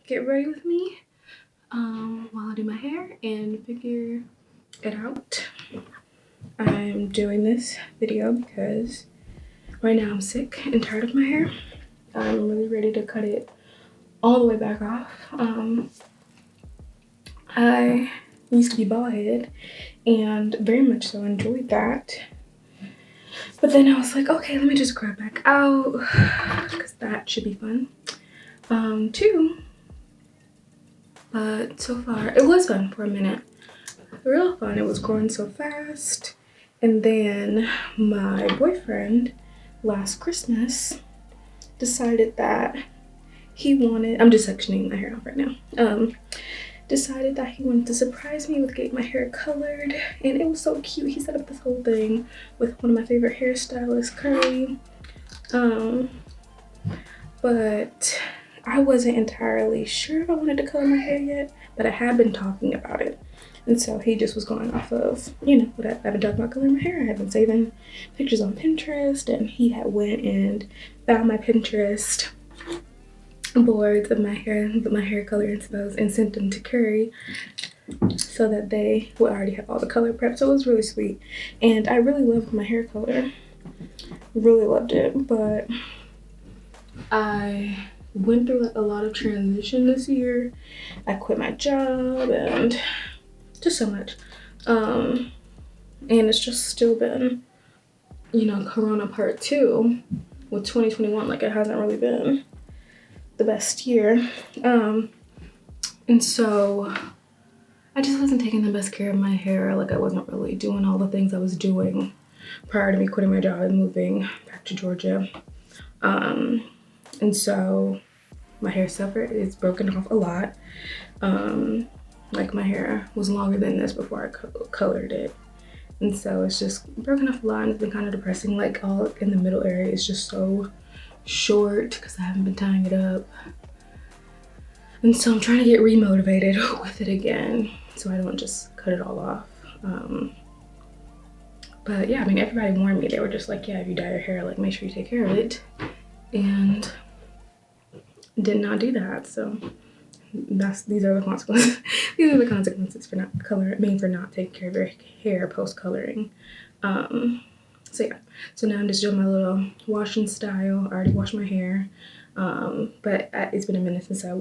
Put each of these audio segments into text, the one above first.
get ready with me while I do my hair and figure it out. I'm doing this video because right now I'm sick and tired of my hair. I'm really ready to cut it all the way back off. I used to be bald headed and very much so enjoyed that. But then I was like, okay, let me just grow it back out because that should be fun too. But so far, it was fun for a minute. Real fun. It was growing so fast. And then my boyfriend last Christmas decided that he wanted, I'm just sectioning my hair off right now. Decided that he wanted to surprise me with getting my hair colored, and it was so cute. He set up this whole thing with one of my favorite hairstylists, Curly. But I wasn't entirely sure if I wanted to color my hair yet, but I had been talking about it. And so he just was going off of, you know, what I've been talking about coloring my hair. I had been saving pictures on Pinterest, and he had went and found my Pinterest boards of my hair color inspo and sent them to Curry so that they would already have all the color prep. So it was really sweet, and I really loved my hair color, really loved it. But I went through like a lot of transition this year. I quit my job and just so much, and it's just still been, you know, Corona part 2 with 2021. Like, it hasn't really been the best year, and so I just wasn't taking the best care of my hair. Like, I wasn't really doing all the things I was doing prior to me quitting my job and moving back to Georgia, and so my hair suffered. It's broken off a lot. Like, my hair was longer than this before I colored it, and so it's just broken off a lot, and it's been kind of depressing. Like, all in the middle area is just so short because I haven't been tying it up, and so I'm trying to get remotivated with it again so I don't just cut it all off. But yeah, I mean, everybody warned me. They were just like, yeah, if you dye your hair, like, make sure you take care of it, and did not do that. So these are the consequences. These are the consequences for not for not taking care of your hair post coloring. So yeah, so now I'm just doing my little wash and style. I already washed my hair, but it's been a minute since I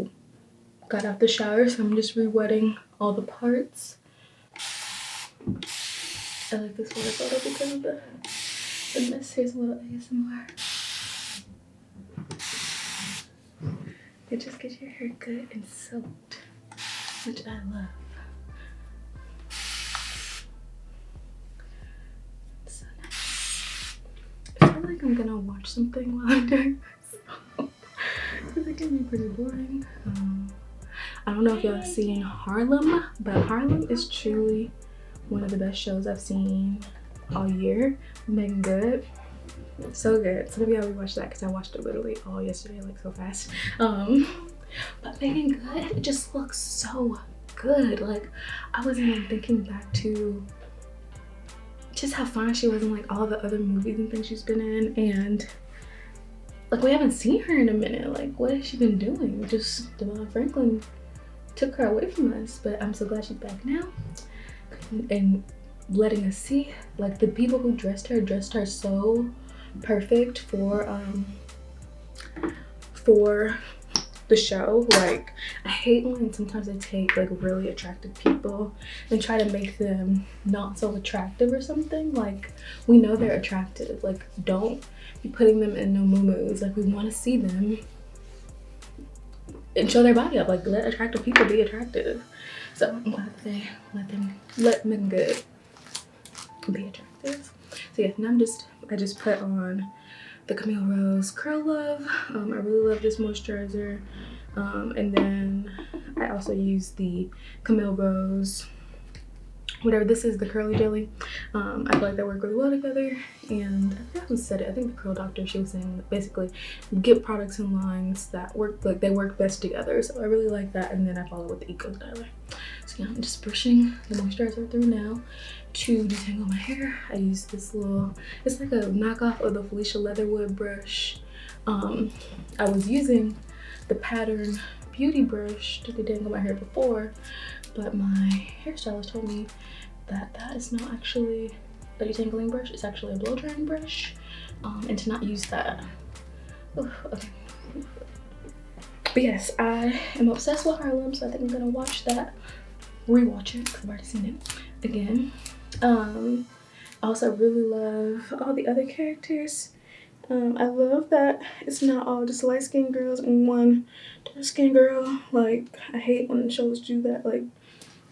got out the shower, so I'm just re-wetting all the parts. I like this water bottle because of the mist. Here's a little ASMR. It just gets your hair good and soaked, which I love. So nice. I feel like I'm gonna watch something while I'm doing this because it can be pretty boring. I don't know if y'all have seen Harlem, but Harlem is truly one of the best shows I've seen all year. Megan Good. So good. So maybe I'll rewatch that because I watched it literally all yesterday, like, so fast. But Megan Good, it just looks so good. Like, I was even thinking back to just how fun she was in like all the other movies and things she's been in, and like, we haven't seen her in a minute. Like, what has she been doing? Just Devon Franklin took her away from us, but I'm so glad she's back now and letting us see, like, the people who dressed her so perfect for the show. Like, I hate when sometimes they take like really attractive people and try to make them not so attractive or something. Like, we know they're attractive. Like, don't be putting them in no moo-moos. Like, we want to see them and show their body up. Like, let attractive people be attractive. So I'm glad that they let Megan Good be attractive. So yeah, now I just put on the Camille Rose Curl Love. I really love this moisturizer. And then I also use the Camille Rose, whatever this is, the Curly Jelly. I feel like they work really well together. And I forgot who said it. I think the Curl Doctor, she was saying that basically get products and lines that work, like, they work best together. So I really like that. And then I follow with the Eco Styler. So yeah, I'm just brushing the moisturizer through now to detangle my hair. I use this little, it's like a knockoff of the Felicia Leatherwood brush. I was using the Pattern beauty brush to detangle my hair before, but my hairstylist told me that that is not actually a detangling brush, it's actually a blow drying brush, and to not use that. Oof, okay. But yes, I am obsessed with Harlem, so I think I'm gonna watch that, rewatch it because I've already seen it again. I also really love all the other characters. I love that it's not all just light-skinned girls and one dark-skinned girl. Like, I hate when shows do that. Like,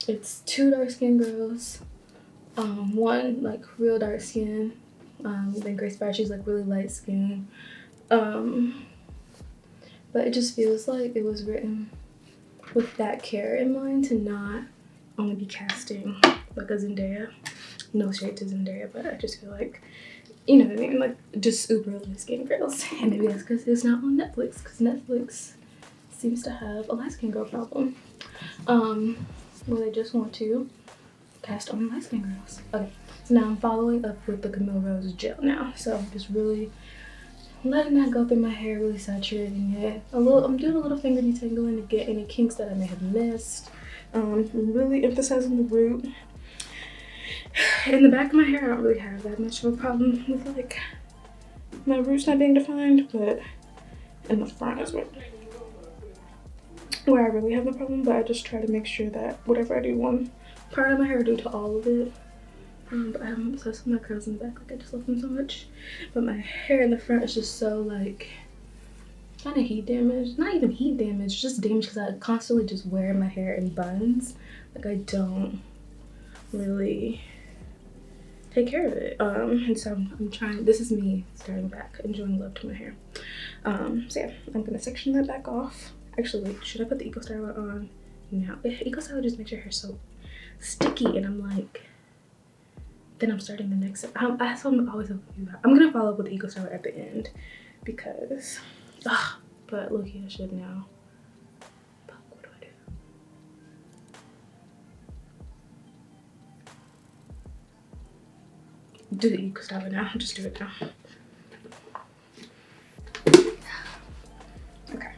it's 2 dark-skinned girls, one like real dark skin, then Grace Barr, she's like really light skin. But it just feels like it was written with that care in mind to not only be casting like a Zendaya. No shade to Zendaya, but I just feel like, you know what I mean, like just super light skinned girls. And maybe that's because it's not on Netflix, because Netflix seems to have a light skinned girl problem. Where they just want to cast on light skinned girls. Okay, so now I'm following up with the Camille Rose gel now. So I'm just really letting that go through my hair, really saturating it. I'm doing a little finger detangling to get any kinks that I may have missed. Really emphasizing the root. In the back of my hair, I don't really have that much of a problem with like my roots not being defined, but in the front is where I really have a problem. But I just try to make sure that whatever I do one part of my hair, I do to all of it. But I'm obsessed with my curls in the back, like I just love them so much. But my hair in the front is just so like kind of heat damaged. Not even heat damage, just damaged because I constantly just wear my hair in buns. Like I don't really take care of it. And so I'm trying, this is me starting back, enjoying love to my hair. So yeah, I'm gonna section that back off. Actually, wait, should I put the Eco Styler on now? Eco Styler just makes your hair so sticky, and I'm like, then I'm starting the next, that's what I'm always confused about. I'm gonna follow up with the Eco Styler at the end because, but look-y, I should now. But what do I do? Do the Eco Styler now, just do it now. Okay.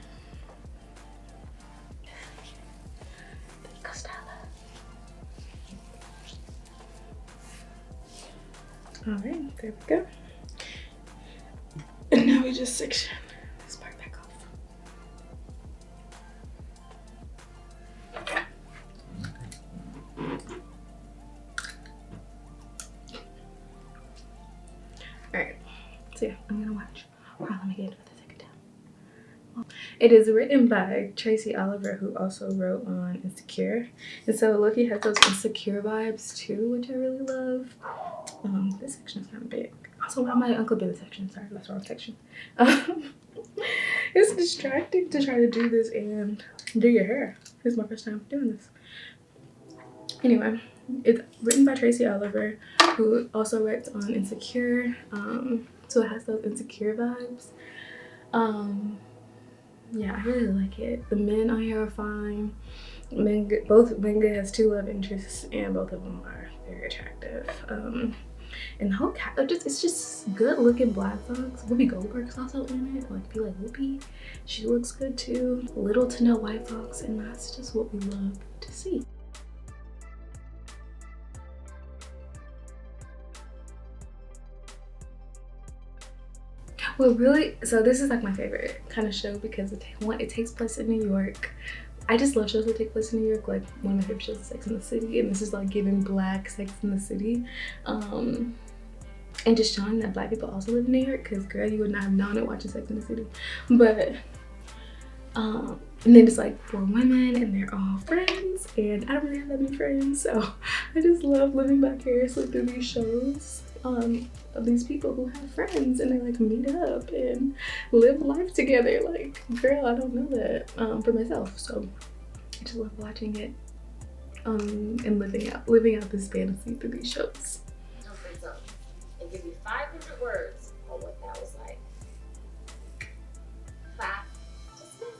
The Eco Styler. All right, there we go. And now we just section this part back off. All right, so yeah, I'm gonna watch Harlem again for the second time. It is written by Tracy Oliver, who also wrote on Insecure. And so Loki has those Insecure vibes too, which I really love. This section is kind of big. Also, my Uncle Billy section. Sorry, that's the wrong section. It's distracting to try to do this and do your hair. This is my first time doing this. Anyway, it's written by Tracy Oliver, who also writes on Insecure. So it has those Insecure vibes. Yeah, I really like it. The men on here are fine. Both Manga has 2 love interests, and both of them are very attractive. And the whole it's just good looking black folks. Whoopi Goldberg's also in it. Like, if you like Whoopi, she looks good too. Little to no white folks, and that's just what we love to see. Well, really, so this is like my favorite kind of show because it takes place in New York. I just love shows that take place in New York. Like, one of my favorite shows is Sex and the City, and this is like giving black Sex in the City. And just showing that black people also live in New York, because girl, you would not have known it watching Sex in the City. But and then it's like 4 women and they're all friends, and I don't really have that many friends, so I just love living vicariously through these shows of these people who have friends and they like meet up and live life together. Like, girl, I don't know that for myself, so I just love watching it and living out this fantasy through these shows. And give you 500 words on what that was like. Class dismissed.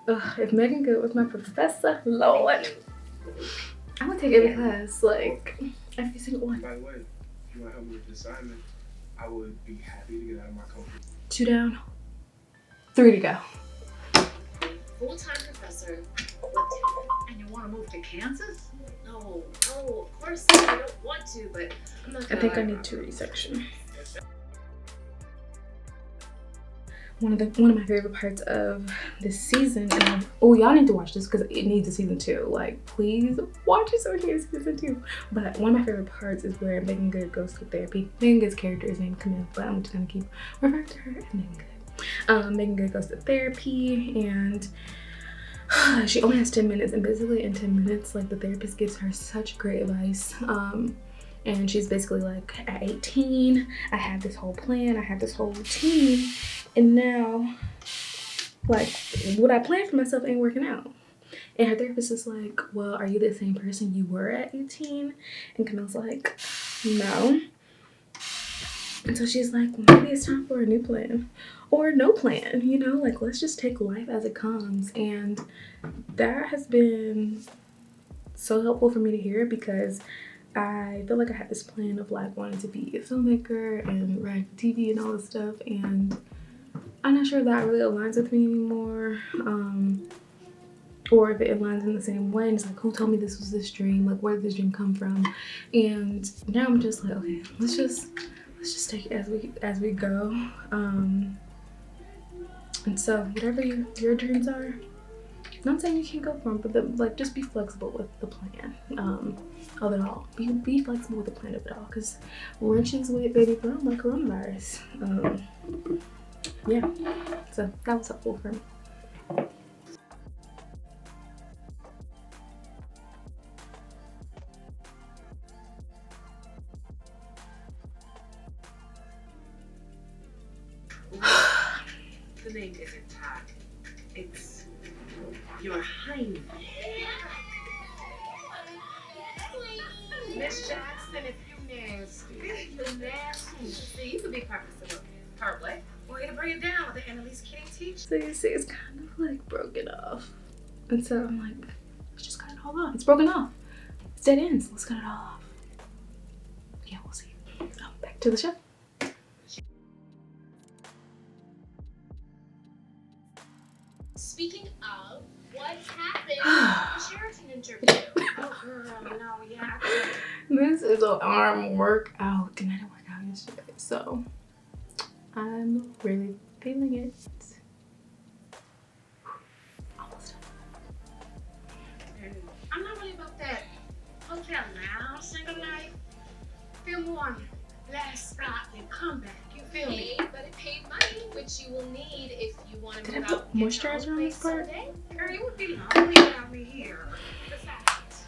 Ugh, if Megan Good was my professor, Lord, I would take every class, like every single one. By the way, if you want to help me with the assignment, I would be happy to get out of my comfort. 2 down, 3 to go. Full-time professor with tenure. And you want to move to Kansas? No, of course I don't want to, but I'm not I gonna think I lie need about 2 it. resection. One of my favorite parts of this season, and y'all need to watch this because it needs a season 2. Like, please watch it so it needs a season 2. But one of my favorite parts is where Megan Good goes to therapy. Megan Good's character is named Camille, but I'm just gonna keep referring to her as Megan Good. Megan Good goes to therapy, and she only has 10 minutes, and basically in 10 minutes, like, the therapist gives her such great advice. And she's basically like, at 18, I had this whole plan, I had this whole routine, and now, like, what I planned for myself ain't working out. And her therapist is like, well, are you the same person you were at 18? And Camille's like, no. And so she's like, well, maybe it's time for a new plan. Or no plan, you know? Like, let's just take life as it comes. And that has been so helpful for me to hear, because I feel like I had this plan of, like, wanting to be a filmmaker and write for TV and all this stuff, and I'm not sure that really aligns with me anymore, or if it aligns in the same way. And it's like, who told me this was this dream? Like, where did this dream come from? And now I'm just like, okay, let's just take it as we go. And so whatever your dreams are, not saying you can't go for them, but like, just be flexible with the plan of it all. Be flexible with the plan of it all, because wrenches with baby girl like coronavirus. Yeah, so that was helpful for me. The name isn't Todd. It's your Highness. Miss Jackson, if you nasty. You nasty. See, you could be Professor Cartway. Way to bring it down with the Annalise Kitty teach. So you see, it's kind of like broken off. And so I'm like, let's just cut it all off. It's broken off. It's dead ends. Let's cut it all off. Yeah, we'll see. Back to the show. Speaking of, what happened at the Sheraton interview? Oh, girl, no, yeah. This is an arm workout, and I didn't work out yesterday, so I'm really feeling it. Almost done. I'm not really about that hotel lounge single night. Feel more last stop and come back. You feel me? But it paid money, which you will need if you want to Did I move put out. and get your moisturizer own on this place part? someday. Girl, you would be lonely without me here. Besides,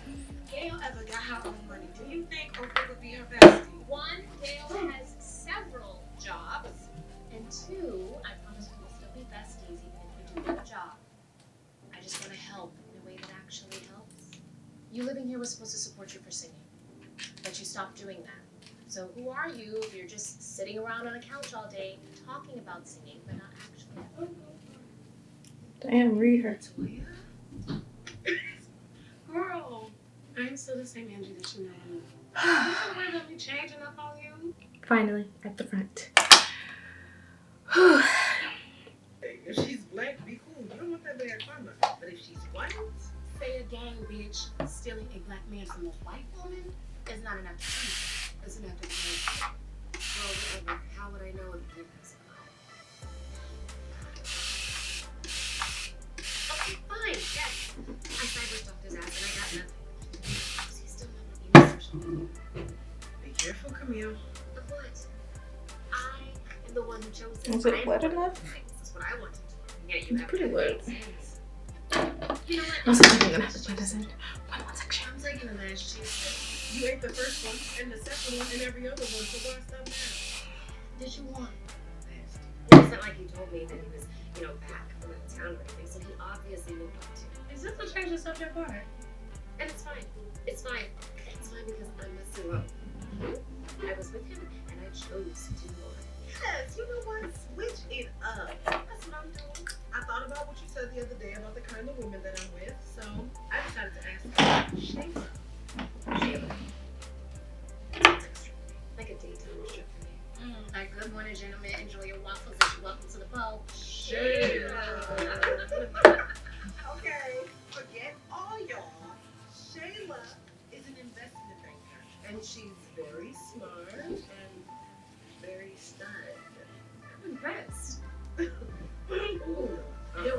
Gail ever got her own money. Do you think Oprah would be her bestie? One, Gail has several jobs, and two, I promise we will still be besties even if you do get a job. I just want to help in a way that actually helps. You living here was supposed to support you for singing, but you stopped doing that. So who are you if you're just sitting around on a couch all day talking about singing, but not actually? Damn, read her. Toya? Girl, I'm still the same Angie that you know me. You don't worry about me changing up on you. Finally, at the front. If she's black, be cool. You don't want that bad karma. But if she's white, say a gang bitch stealing a black man from a white woman is not enough to see. It's enough to kill. Well, whatever. How would I know what the difference is? Okay, fine. Yes. I cyberstalked his ass and I got nothing. Does he still know my email social media? Be careful, Camille. Of what? I am the one who chose this. Was it I'm wet the one enough? who thinks This is what I wanted to do. Yeah, you It's have pretty to wet. make sense. You know what? I was thinking I'm gonna have to put this in one section. I'm taking the last cheese. You ate the first one and the second one and every other one, so why stop now? Did you want? Well, it's not like he told me that he was, back from out of town or anything, so he obviously moved on too. Is this a change of subject for her? And it's fine. It's fine. It's fine because I messed him up. I was with him and I chose to move on. Yes, you know what? Switch it up. That's what I'm doing. I thought about what you said the other day about the kind of women that I'm with, so I decided to ask you. Shayla. Shayla. That's extra. Like a daytime trip for me. Like morning, gentlemen. Enjoy your waffles as you welcome to the boat. Okay, forget all y'all. Shayla is an investment banker, and she's very smart and very stunned. I'm impressed. Here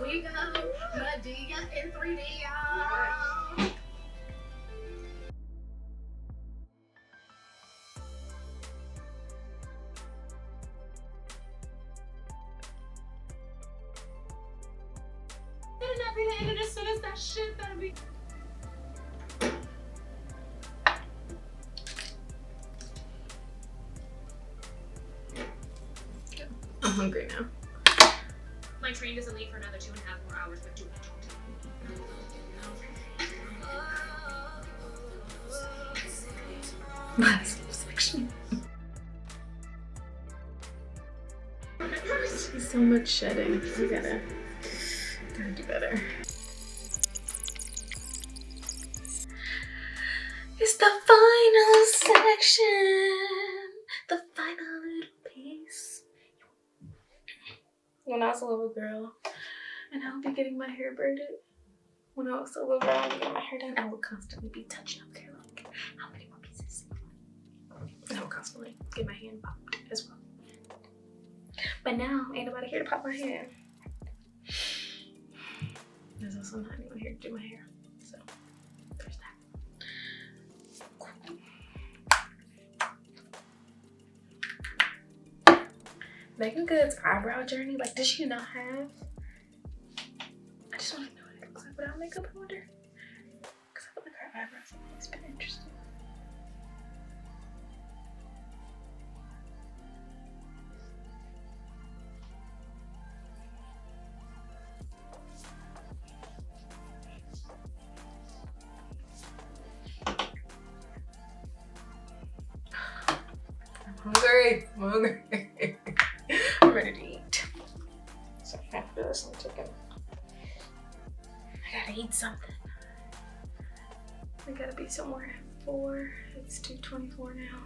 we go. Medea in 3D, y'all. Better not be the end of this sentence. That shit better be. I'm hungry now. My train doesn't leave for another 2.5 more hours, but do talk to me. Last section. There's so much shedding. I gotta do better. It's the final section. The final little piece. When I was a little girl, and I would be getting my hair braided. When I was a little girl, I would get my hair done. I would constantly be touching up there, like, how many more pieces? And I would constantly get my hand popped as well. But now, ain't nobody here to pop my hand. There's also not anyone here to do my hair. So, there's that. Megan Good's eyebrow journey, like, does she not have? I just want to know what it looks like without makeup, I wonder. Because I feel like her eyebrows have always been interesting. I'm hungry. I'm ready to eat. So after this, I'm taking. I gotta eat something. I gotta be somewhere at 4. It's 2:24 now.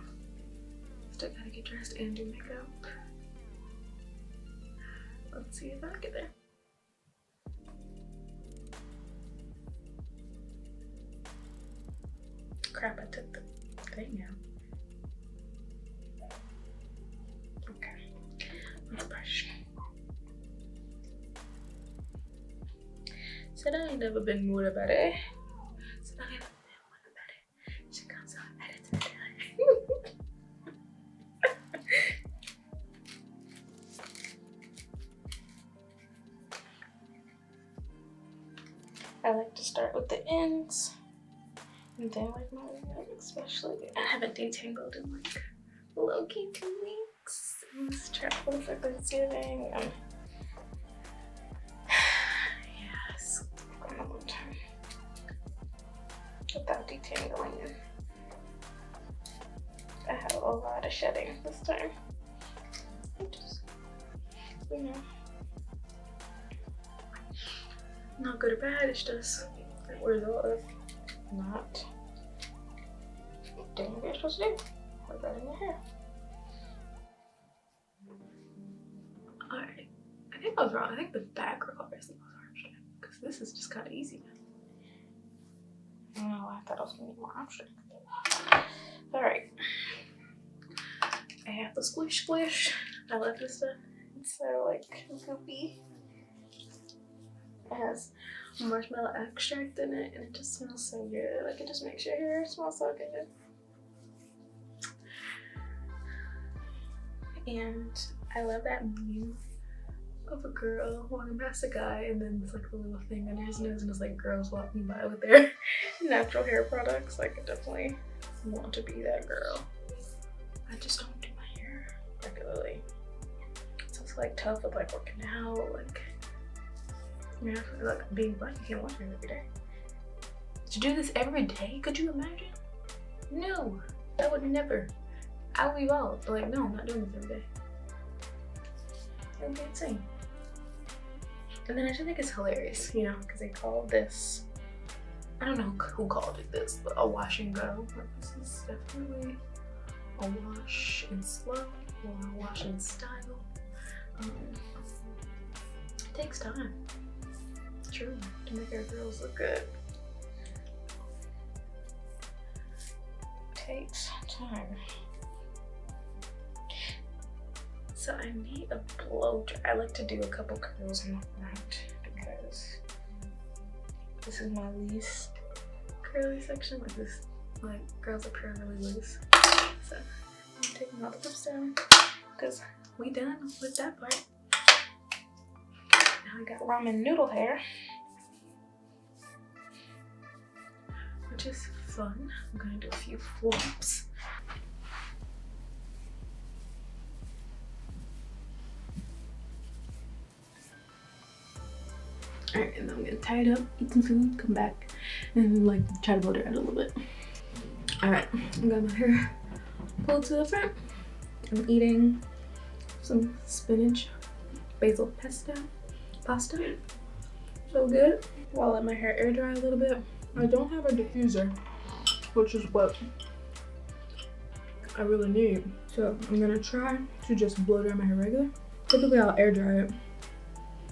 Still gotta get dressed and do makeup. Let's see if I get there. Crap, I took the thing out. Okay, let's brush. Said I ain't never been with about it. Said I ain't never been with about it. She comes on editing. I like to start with the ends. And then like my makeup, especially. I haven't detangled in like low-key 2 weeks. I'm just traveling for Thanksgiving. Yes, a long time without detangling. I have a lot of shedding this time. Just, you know, not good or bad. It's just a result of not doing what you're supposed to do regarding your hair. Alright, I think I was wrong. I think the back requires the most arm strength because this is just kind of easy now. I don't know why I thought I was gonna need more arm strength. Alright, I have the splish splish. I love this stuff. It's so like goopy. It has marshmallow extract in it and it just smells so good. Like it just makes your hair smell so good. And I love that meme of a girl walking past a guy and then there's like a little thing under his nose and it's like girls walking by with their natural hair products. Like I definitely want to be that girl. I just don't do my hair regularly. It's also like tough with like working out, like you know, like being black, you can't wash your hair every day. To do this every day, could you imagine? No, I would never. I would evolve. Like, no, I'm not doing this every day. It would be insane. And then I just think it's hilarious, you know, because they called this, I don't know who called it this, but a wash and go. Like, this is definitely a wash and slow. while I wash and style. It takes time, truly, to make our girls look good. Takes time. So I need a blow dry. I like to do a couple curls in the front because this is my least curly section. Like this, like girls up here are really loose. So I'm taking all the clips down because we done with that part. Now I got ramen noodle hair, which is fun. I'm gonna do a few flops. Alright, and then I'm gonna tie it up, eat some food, come back, and like try to blow it out a little bit. Alright, I got my hair pulled to the front. I'm eating some spinach basil pasta. So good. While I let my hair air dry a little bit. I don't have a diffuser, which is what I really need. So I'm gonna try to just blow dry my hair regular. Typically I'll air dry it,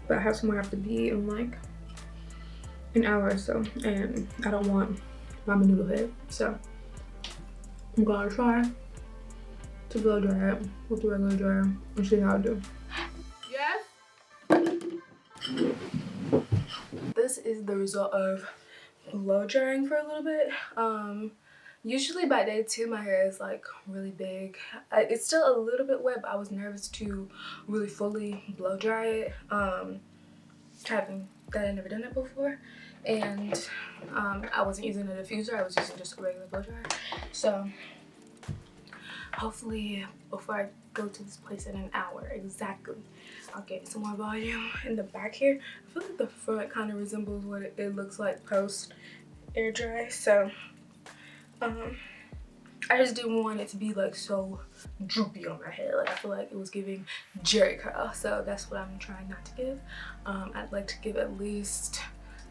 but I have somewhere I have to be in like an hour or so, and I don't want ramen noodle head. So I'm gonna try to blow dry it with the regular dryer and see how I do. Yes? This is the result of blow drying for a little bit. Usually by day 2 my hair is like really big. It's still a little bit wet, but I was nervous to really fully blow dry it. Having that, I never done it before, and I wasn't using a diffuser. I was using just a regular blow dryer. So hopefully before I go to this place in an hour exactly, I'll get some more volume in the back here. I feel like the front kind of resembles what it looks like post air dry. So I just didn't want it to be like so droopy on my head. Like I feel like it was giving Jerry curl. So that's what I'm trying not to give. I'd like to give at least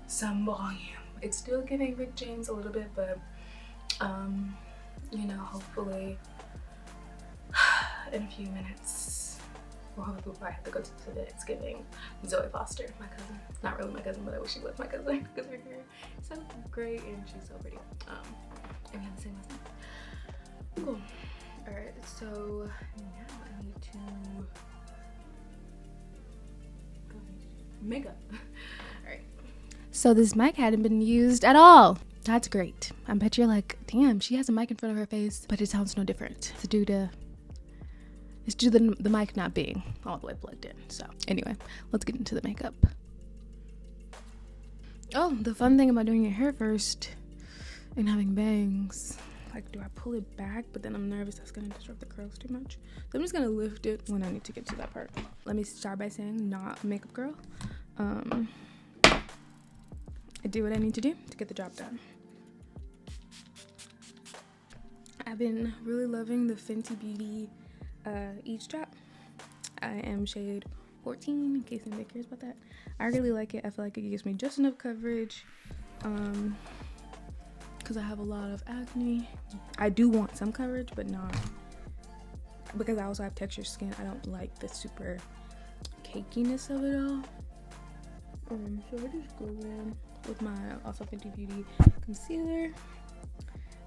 some volume. It's still giving Rick James a little bit, but you know, hopefully in a few minutes, well, hopefully before I have to go to the it's giving Zoe Foster, my cousin. Not really my cousin, but I wish she was my cousin because her hair is so great and she's so pretty. And we have the same last name. Cool. Alright, so now I need to makeup. Alright. So this mic hadn't been used at all. That's great. I bet you're like, damn, she has a mic in front of her face, but it sounds no different. It's due to the mic not being all the way plugged in. So anyway, let's get into the makeup. Oh, the fun thing about doing your hair first and having bangs, like, do I pull it back? But then I'm nervous that's gonna disrupt the curls too much. So I'm just gonna lift it when I need to get to that part. Let me start by saying, not a makeup girl. I do what I need to do to get the job done. I've been really loving the Fenty Beauty Each Drop. I am shade 14, in case anybody cares about that. I really like it. I feel like it gives me just enough coverage. Because I have a lot of acne. I do want some coverage, but not, because I also have textured skin. I don't like the super cakiness of it all. So I just go in with my also Fenty Beauty concealer.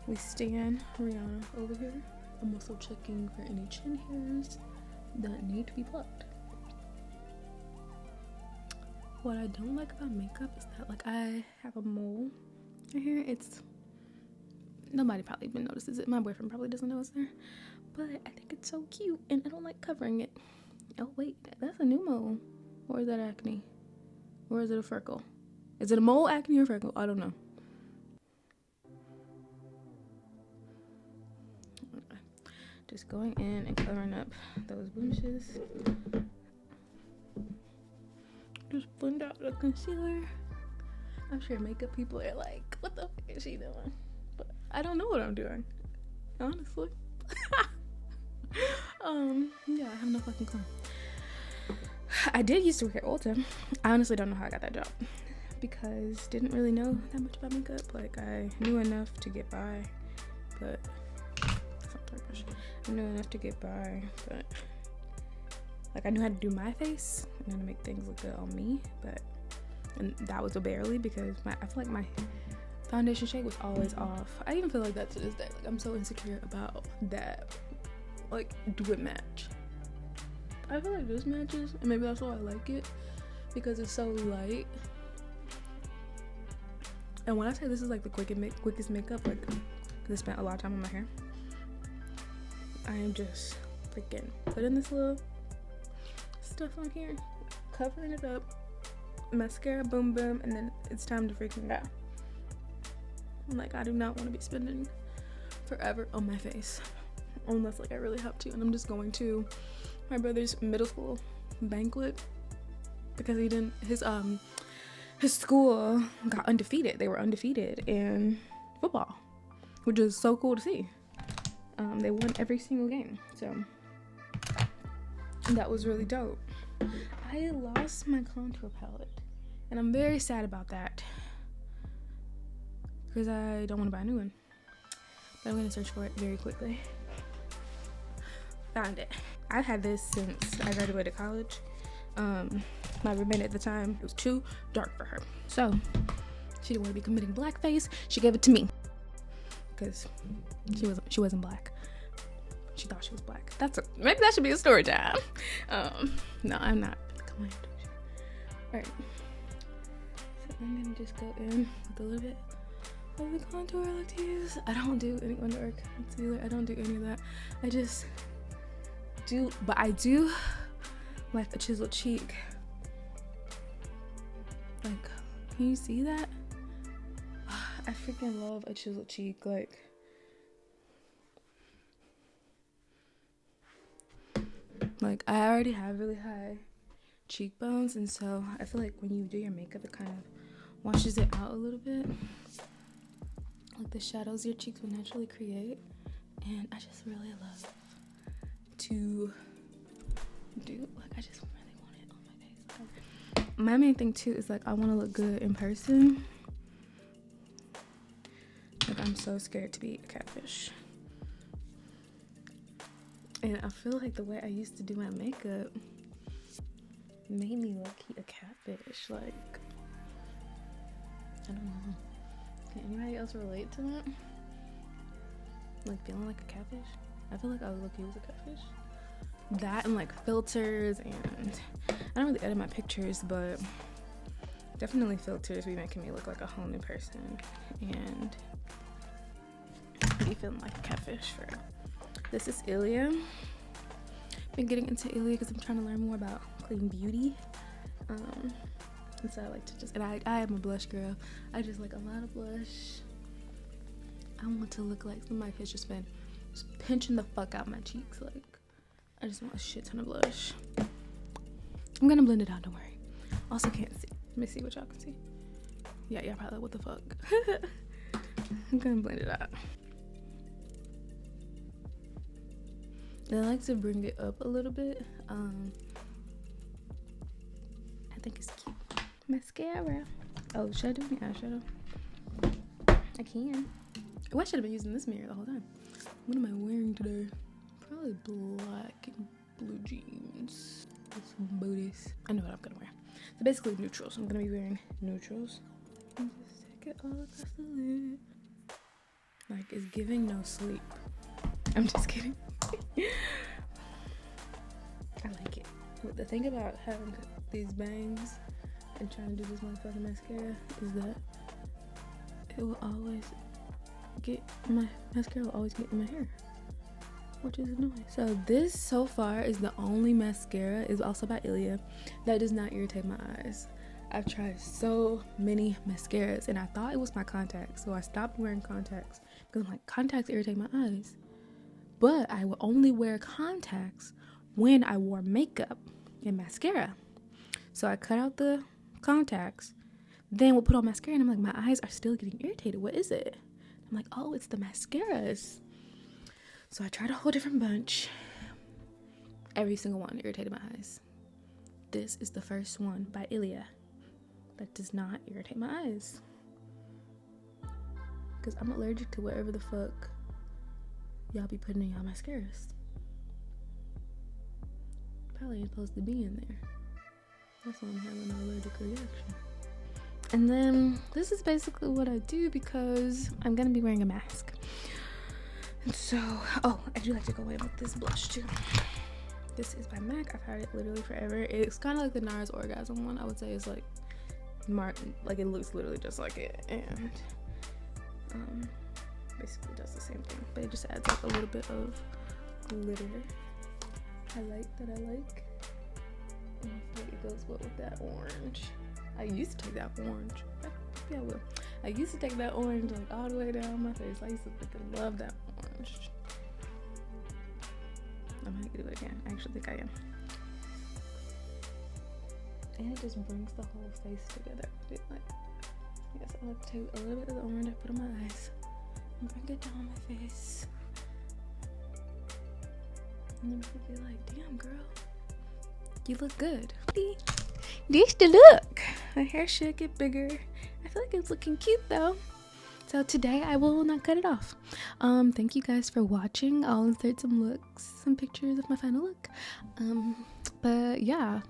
We stand Rihanna over here. I'm also checking for any chin hairs that need to be plucked. What I don't like about makeup is that, like, I have a mole right here. Nobody probably even notices it. My boyfriend probably doesn't know it's there, but I think it's so cute and I don't like covering it. Oh wait, that's a new mole. Or is that acne? Or is it a freckle? Is it a mole, acne, or freckle? I don't know. Okay. Just going in and covering up those blemishes. Just blend out the concealer. I'm sure makeup people are like, what the fuck is she doing? But I don't know what I'm doing, honestly. Yeah, I have no fucking clue. I did used to work at Ulta. I honestly don't know how I got that job because didn't really know that much about makeup. Like, I knew enough to get by, but some type of gosh. I knew enough to get by, but like I knew how to do my face and how to make things look good on me, and that was barely because I feel like my foundation shade was always off. I even feel like that to this day. Like I'm so insecure about that. Like, do it match? I feel like this matches, and maybe that's why I like it, because it's so light. And when I say this is like the quickest makeup, like, because I spent a lot of time on my hair, I am just freaking putting this little stuff on here, covering it up, mascara, boom boom, and then it's time to freaking go. Like, I do not want to be spending forever on my face unless like I really have to. And I'm just going to my brother's middle school banquet because his school got undefeated. They were undefeated in football, which is so cool to see. They won every single game, so that was really dope. I lost my contour palette, and I'm very sad about that because I don't want to buy a new one. But I'm gonna search for it very quickly. Found it. I've had this since I graduated college. My roommate at the time, it was too dark for her, so she didn't want to be committing blackface. She gave it to me because she wasn't black. She thought she was black. Maybe that should be a story time. No, I'm not. Come on. All right. So I'm gonna just go in with a little bit of the contour I like to use. I don't do any under eye concealer. I don't do any of that. I just do, but I do like a chiseled cheek. Like, can you see that? I freaking love a chiseled cheek. Like I already have really high cheekbones, and so I feel like when you do your makeup, it kind of washes it out a little bit. Like the shadows your cheeks will naturally create, and I just really love to do, like, I just really want it on my face. Like, my main thing too is like I want to look good in person. Like I'm so scared to be a catfish. And I feel like the way I used to do my makeup made me low-key a catfish. Like, I don't know. Can anybody else relate to that? Like feeling like a catfish? I feel like I was low-key was a catfish. That and like filters, and I don't really edit my pictures, but definitely filters be making me look like a whole new person and be feeling like a catfish for real. This is Ilia. Been getting into Ilia because I'm trying to learn more about clean beauty. And so I like to just, and I am a blush girl. I just like a lot of blush. I want to look like somebody has just been pinching the fuck out my cheeks. Like, I just want a shit ton of blush. I'm gonna blend it out, don't worry. Also can't see. Let me see what y'all can see. Yeah, probably what the fuck. I'm gonna blend it out. And I like to bring it up a little bit. I think it's cute. Mascara. Oh, should I do any eyeshadow? I can. Oh, I should have been using this mirror the whole time. What am I wearing today? Probably black and blue jeans with some booties. I know what I'm gonna wear. So basically neutrals. I'm gonna be wearing neutrals. And just take it all across the lid. Like, it's giving no sleep. I'm just kidding. I like it. But the thing about having these bangs and trying to do this motherfucking mascara is that it will always get, my mascara will always get in my hair, which is annoying. So this so far is the only mascara, is also by Ilia, that does not irritate my eyes. I've tried so many mascaras and I thought it was my contacts, so I stopped wearing contacts because I'm like, contacts irritate my eyes. But I would only wear contacts when I wore makeup and mascara. So I cut out the contacts, then we'll put on mascara, and I'm like, my eyes are still getting irritated. What is it? I'm like, oh, it's the mascaras. So I tried a whole different bunch. Every single one irritated my eyes. This is the first one by Ilia that does not irritate my eyes. Because I'm allergic to whatever the fuck y'all be putting in y'all mascaras. Probably ain't supposed to be in there. That's why I'm having an allergic reaction. And then this is basically what I do because I'm gonna be wearing a mask. And so, oh, I do like to go away with this blush too. This is by MAC. I've had it literally forever. It's kind of like the NARS Orgasm one. I would say it's like like it looks literally just like it, and basically does the same thing, but it just adds like a little bit of glitter highlight that I like. And I feel like it goes well with that orange. I used to take that orange. Maybe I will. I used to take that orange like all the way down my face. I used to freaking love that orange. I might do it again. I actually think I am. And it just brings the whole face together. Like, yes, I like to take a little bit of the orange I put on my eyes and bring it down my face. And then people be like, damn girl, you look good. This the look. My hair should get bigger. I feel like it's looking cute though. So today I will not cut it off. Thank you guys for watching. I'll insert some looks, some pictures of my final look. But yeah,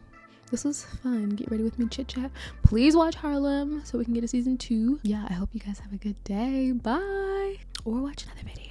this was fun. Get ready with me, chit chat. Please watch Harlem so we can get a season 2. Yeah, I hope you guys have a good day. Bye. Or watch another video.